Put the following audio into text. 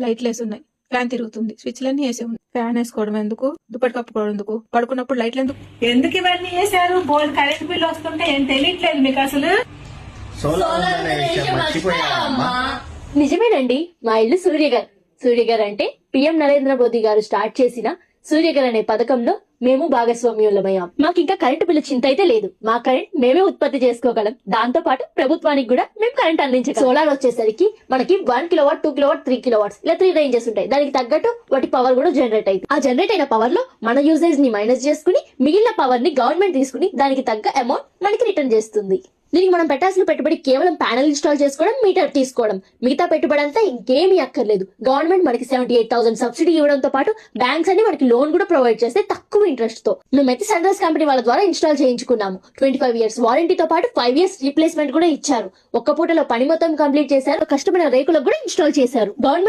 లైట్లు వేసి ఉన్నాయి, ఫ్యాన్ తిరుగుతుంది, స్విచ్లన్నీ వేసి ఉన్నాయి. ఫ్యాన్ వేసుకోవడం ఎందుకు, దుప్పటి కప్పుకోవడం ఎందుకు, పడుకున్నప్పుడు లైట్లు ఎందుకు, ఎందుకు ఇవన్నీ వేసారు? బోర్డు కరెంట్ బిల్ వస్తుంటే ఏం తెలియట్లేదు మీకు అసలు. నిజమేనండి, మా ఇల్లు సూర్య గారు అంటే పిఎం నరేంద్ర మోదీ గారు స్టార్ట్ చేసిన సూర్య గారు అనే పథకంలో మేము భాగస్వామ్యులమయ్యాం. మాకు ఇంకా కరెంటు బిల్లు చింత అయితే లేదు. మా కరెంట్ మేమే ఉత్పత్తి చేసుకోగలం. దాంతో పాటు ప్రభుత్వానికి కూడా మేము కరెంట్ అందించాం. సోలార్ వచ్చేసరికి మనకి 1 కిలోవాట్, 2 కిలోవాట్, 3 కిలోవాట్స్ ఇలా 3 రేంజెస్ ఉంటాయి. దానికి తగ్గట్టు వాటి పవర్ కూడా జనరేట్ అయింది. ఆ జనరేట్ అయిన పవర్ లో మన యూజేజ్ ని మైనస్ చేసుకుని మిగిలిన పవర్ ని గవర్నమెంట్ తీసుకుని దానికి తగ్గ అమౌంట్ మనకి రిటర్న్ చేస్తుంది. దీనికి మనం పెట్టాల్సిన పెట్టుబడి కేవలం ప్యానల్ ఇన్స్టాల్ చేసుకోవడం, మీటర్ తీసుకోవడం. మిగతా పెట్టుబడి అంతా ఇంకేమీ అక్కర్లేదు. గవర్నమెంట్ మనకి 78,000 సబ్సిడీ ఇవ్వడంతో పాటు బ్యాంక్స్ అన్ని మనకి లోన్ కూడా ప్రొవైడ్ చేస్తే తక్కువ ఇంట్రెస్ట్ తో. మేమైతే సన్ రైజ్ కంపెనీ వాళ్ళ ద్వారా ఇన్స్టాల్ చేయించుకున్నాము. 25 years వారంటీతో పాటు 5 years రీప్లేస్మెంట్ కూడా ఇచ్చారు. ఒక్క పూటలో పని మొత్తం కంప్లీట్ చేశారు. కష్టమైన రేకులకు కూడా ఇన్స్టాల్ చేశారు. గవర్నమెంట్